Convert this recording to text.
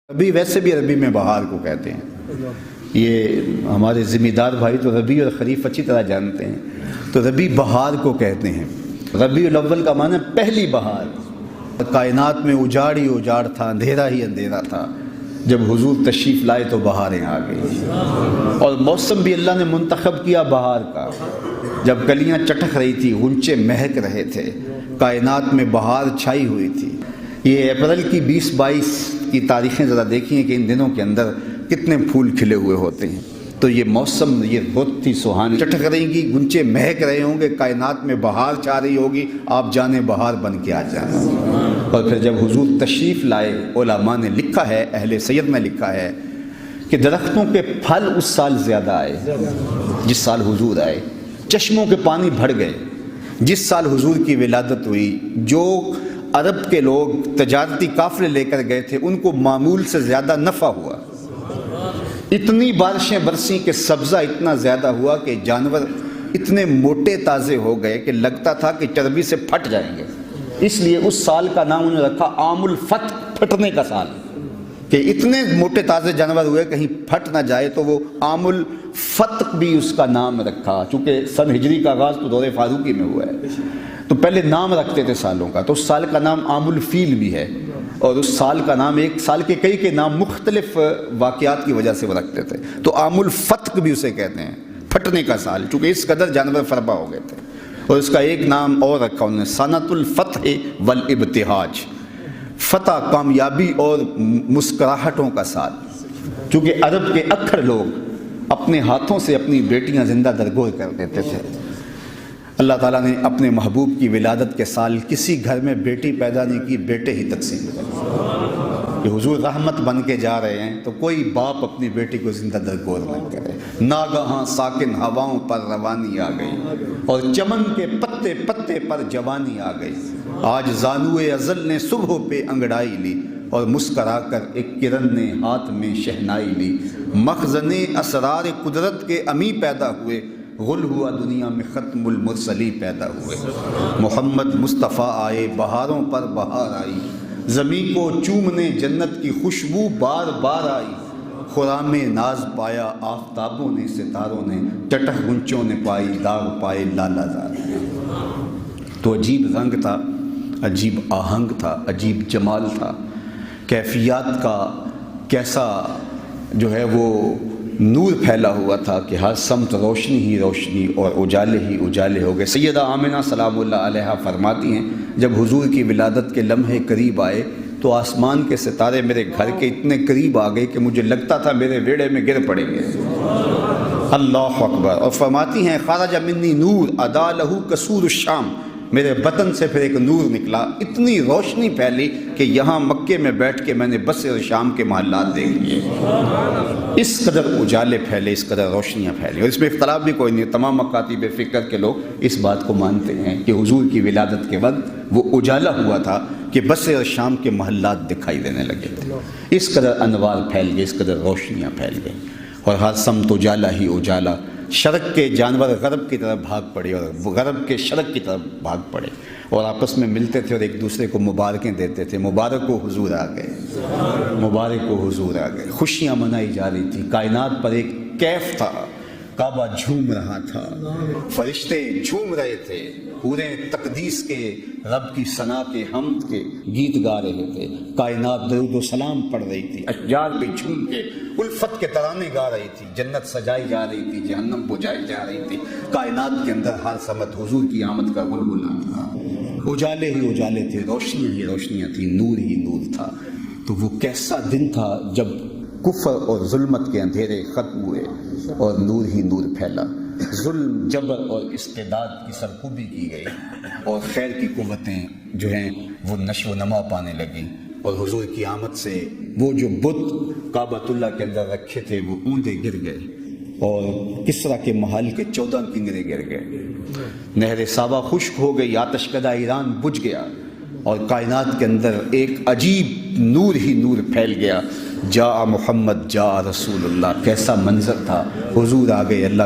ربیع ویسے بھی عربی میں بہار کو کہتے ہیں. یہ ہمارے ذمہ دار بھائی تو ربیع اور خریف اچھی طرح جانتے ہیں. تو ربیع بہار کو کہتے ہیں. ربیع الاول کا معنی پہلی بہار. کائنات میں اجاڑ ہی اجاڑ تھا، اندھیرا ہی اندھیرا تھا. جب حضور تشریف لائے تو بہاریں آ گئی، اور موسم بھی اللہ نے منتخب کیا بہار کا. جب کلیاں چٹک رہی تھی، غنچے مہک رہے تھے، کائنات میں بہار چھائی ہوئی تھی. یہ اپریل کی 20-22 کی تاریخیں ذرا دیکھیں کہ ان دنوں کے اندر کتنے پھول کھلے ہوئے ہوتے ہیں. تو یہ موسم یہ بہت ہی سہانی، چٹک رہیں گی، گنچے مہک رہے ہوں گے، کائنات میں بہار چھا رہی ہوگی، آپ جانے بہار بن کے آ جائیں. اور پھر جب حضور تشریف لائے، علماء نے لکھا ہے، اہل سید نے لکھا ہے کہ درختوں کے پھل اس سال زیادہ آئے جس سال حضور آئے. چشموں کے پانی بڑھ گئے جس سال حضور کی ولادت ہوئی. جو عرب کے لوگ تجارتی قافلے لے کر گئے تھے ان کو معمول سے زیادہ نفع ہوا. اتنی بارشیں برسیں کہ سبزہ اتنا زیادہ ہوا کہ جانور اتنے موٹے تازے ہو گئے کہ لگتا تھا کہ چربی سے پھٹ جائیں گے. اس لیے اس سال کا نام انہوں نے رکھا عام الفتح، پھٹنے کا سال، کہ اتنے موٹے تازے جانور ہوئے کہیں پھٹ نہ جائے. تو وہ عام الفتح بھی اس کا نام رکھا، چونکہ سن ہجری کا آغاز تو دور فاروقی میں ہوا ہے. تو پہلے نام رکھتے تھے سالوں کا. تو اس سال کا نام عام الفیل بھی ہے، اور اس سال کا نام ایک سال کے کئی نام مختلف واقعات کی وجہ سے وہ رکھتے تھے. تو عام الفتح بھی اسے کہتے ہیں، پھٹنے کا سال، چونکہ اس قدر جانور فربا ہو گئے تھے. اور اس کا ایک نام اور رکھا انہوں نے، سنۃ الفتح والابتہاج، فتح، کامیابی اور مسکراہٹوں کا سال. چونکہ عرب کے اکثر لوگ اپنے ہاتھوں سے اپنی بیٹیاں زندہ درگور کر دیتے تھے. اللہ تعالیٰ نے اپنے محبوب کی ولادت کے سال کسی گھر میں بیٹی پیدا نہیں کی، بیٹے ہی تقسیم کرے. کہ حضور رحمت بن کے جا رہے ہیں تو کوئی باپ اپنی بیٹی کو زندہ درگور نہ کرے. ناگہاں ساکن ہواؤں پر روانی آ گئی، اور چمن کے پتے پتے پر جوانی آ گئی. آج زانوئے ازل نے صبح پہ انگڑائی لی، اور مسکرا کر ایک کرن نے ہاتھ میں شہنائی لی. مخزن اسرار قدرت کے امی پیدا ہوئے، غل ہوا دنیا میں ختم المرسلی پیدا ہوئے. محمد مصطفیٰ آئے، بہاروں پر بہار آئی، زمین کو چومنے جنت کی خوشبو بار بار آئی. خرام ناز پایا آفتابوں نے، ستاروں نے، چٹک گنچوں نے پائی، داغ پائے لالا زار. تو عجیب رنگ تھا، عجیب آہنگ تھا، عجیب جمال تھا. کیفیات کا کیسا جو ہے وہ نور پھیلا ہوا تھا کہ ہر سمت روشنی ہی روشنی اور اجالے ہی اجالے ہو گئے. سیدہ آمنہ سلام اللہ علیہا فرماتی ہیں جب حضور کی ولادت کے لمحے قریب آئے تو آسمان کے ستارے میرے گھر کے اتنے قریب آ گئے کہ مجھے لگتا تھا میرے ویڑے میں گر پڑیں گے. اللہ اکبر. اور فرماتی ہیں خرج منی نور ادا لہو قصور الشام، میرے بدن سے پھر ایک نور نکلا، اتنی روشنی پھیلی کہ یہاں مکے میں بیٹھ کے میں نے بصر شام کے محلات دیکھ لیے. اس قدر اجالے پھیلے، اس قدر روشنیاں پھیلی. اور اس میں اختلاف بھی کوئی نہیں، تمام مکاتب فکر کے لوگ اس بات کو مانتے ہیں کہ حضور کی ولادت کے وقت وہ اجالا ہوا تھا کہ بصر شام کے محلات دکھائی دینے لگے تھے. اس قدر انوار پھیل گئے، اس قدر روشنیاں پھیل گئیں، اور ہر سمت اجالا ہی اجالا. شرق کے جانور غرب کی طرف بھاگ پڑے، اور غرب کے شرق کی طرف بھاگ پڑے، اور آپس میں ملتے تھے اور ایک دوسرے کو مبارکیں دیتے تھے. مبارک کو حضور آ گئے، مبارک کو حضور آ گئے. خوشیاں منائی جا رہی تھی، کائنات پر ایک کیف تھا، کعبہ جھوم رہا تھا، فرشتے جھوم رہے تھے، پورے تقدیس کے رب کی ثنا کے حمد کے گیت گا رہے تھے. کائنات درود و سلام پڑھ رہی تھی، اشجار پہ جھوم کے الفت کے ترانے گا رہی تھی. جنت سجائی جا رہی تھی، جہنم بجھائی جا رہی تھی. کائنات کے اندر ہر سمت حضور کی آمد کا غلغلہ تھا. اجالے ہی اجالے تھے، روشنیاں ہی روشنیاں تھیں، نور ہی نور تھا. تو وہ کیسا دن تھا جب کفر اور ظلمت کے اندھیرے ختم ہوئے اور نور ہی نور پھیلا. ظلم، جبر اور استعداد کی سرکوبی کی گئی، اور خیر کی قوتیں جو ہیں وہ نشو و نما پانے لگیں. اور حضور کی آمد سے وہ جو بت کعبۃ اللہ کے اندر رکھے تھے وہ اوندے گر گئے، اور کسریٰ کے محل کے 14 کنگرے گر گئے. نہر صابہ خشک ہو گئی، آتش کدہ ایران بجھ گیا، اور کائنات کے اندر ایک عجیب نور ہی نور پھیل گیا. جاء محمد جاء رسول اللہ. کیسا منظر تھا، حضور آ گئے، اللہ